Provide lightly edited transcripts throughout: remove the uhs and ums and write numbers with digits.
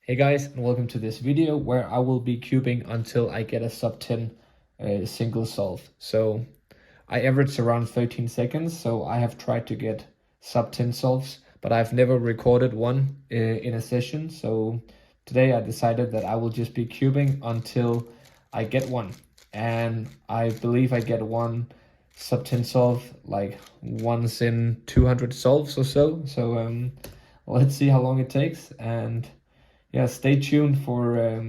Hey guys, and welcome to this video where I will be cubing until I get a sub-10 single solve. So I average around 13 seconds, so I have tried to get sub-10 solves, but I've never recorded one in a session. So today I decided that I will just be cubing until I get one. And I believe I get one sub-10 solve like once in 200 solves or so. So let's see how long it takes. And yeah, stay tuned for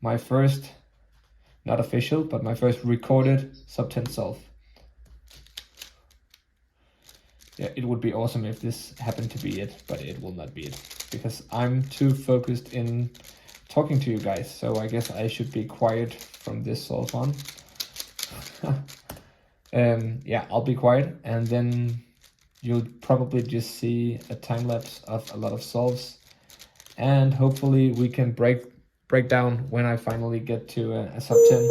my first, not official, but my first recorded sub-10 solve. Yeah, it would be awesome if this happened to be it, but it will not be it because I'm too focused in talking to you guys. So I guess I should be quiet from this solve on. Yeah, I'll be quiet, and then you'll probably just see a time lapse of a lot of solves. And hopefully we can break down when I finally get to a sub-10.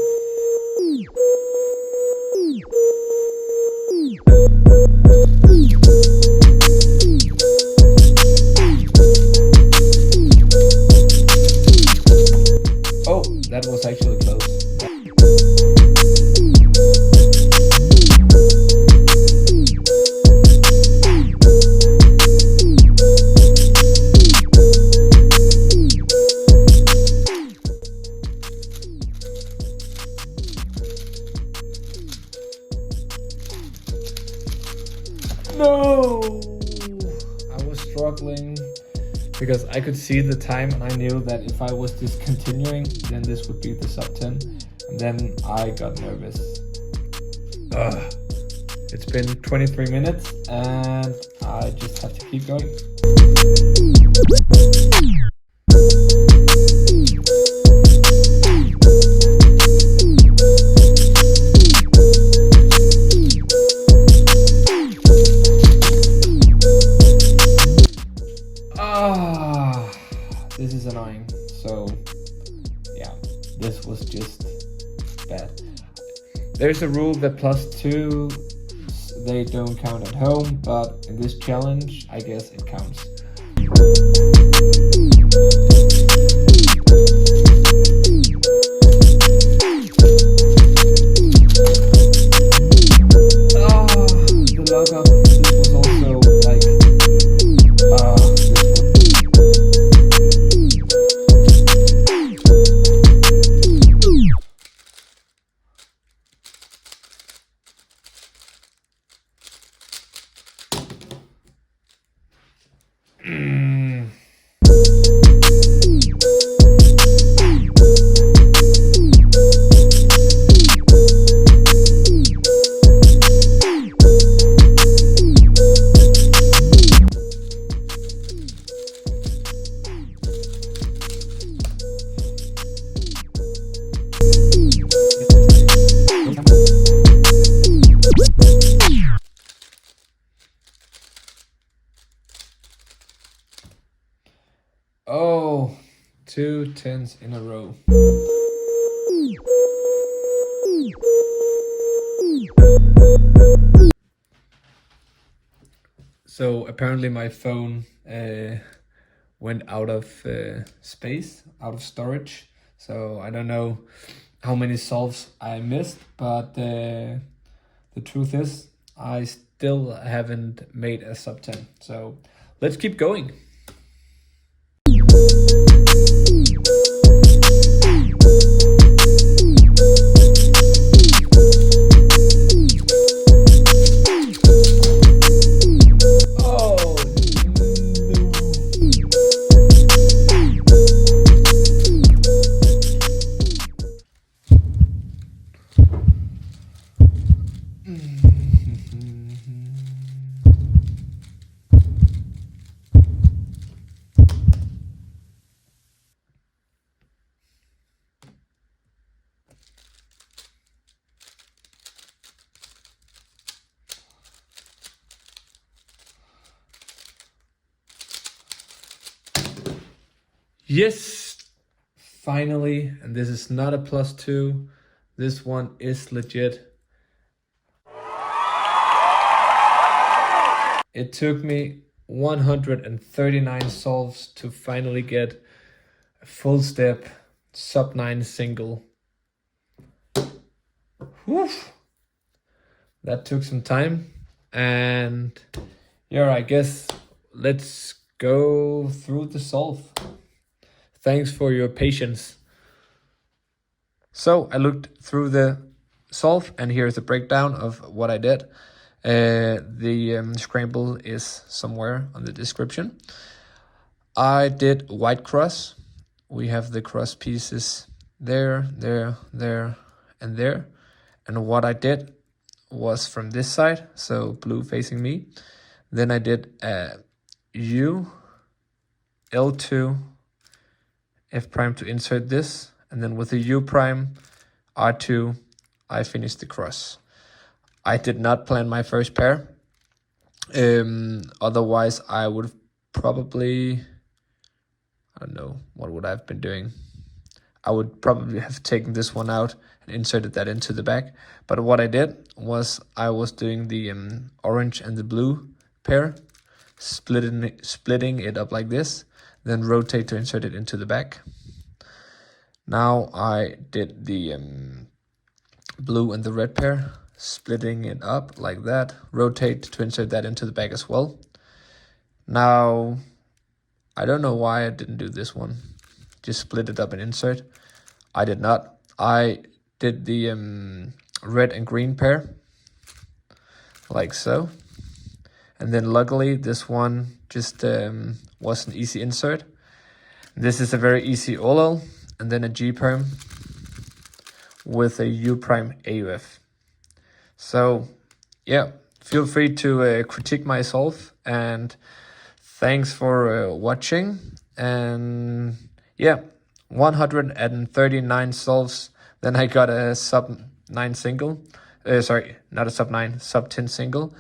Oh, that was actually close. No! I was struggling because I could see the time and I knew that if I was discontinuing, then this would be the sub-10. And then I got nervous. It's been 23 minutes and I just have to keep going. This is annoying. So yeah, this was just bad. There's a rule that +2 they don't count at home, but in this challenge I guess it counts. The lockup, this was also like oh, 2 10s in a row. So apparently my phone went out of space, out of storage. So I don't know how many solves I missed, but the truth is I still haven't made a sub-10. So let's keep going. Yes, finally, and this is not a +2. This one is legit. It took me 139 solves to finally get full step sub-9 single. Whew. That took some time, and yeah, I guess let's go through the solve. Thanks for your patience. So I looked through the solve, and here's the breakdown of what I did. The scramble is somewhere on the description. I did white cross. We have the cross pieces there, there, there, and there. And what I did was from this side, so blue facing me. Then I did U, L2, F prime to insert this. And then with the U prime, R2, I finished the cross. I did not plan my first pair. Otherwise, I would probably, I don't know, what would I have been doing? I would probably have taken this one out and inserted that into the back. But what I did was I was doing the orange and the blue pair, splitting it up like this, then rotate to insert it into the back. Now I did the blue and the red pair, splitting it up like that, rotate to insert that into the back as well. Now, I don't know why I didn't do this one. Just split it up and insert. I did not. I did the red and green pair, like so. And then luckily this one just was an easy insert. This is a very easy OLL, and then a G perm with a U prime AUF. So yeah, feel free to critique my solve, and thanks for watching. And yeah, 139 solves. Then I got a sub-9 single. Sorry, not a sub-9, sub-10 single.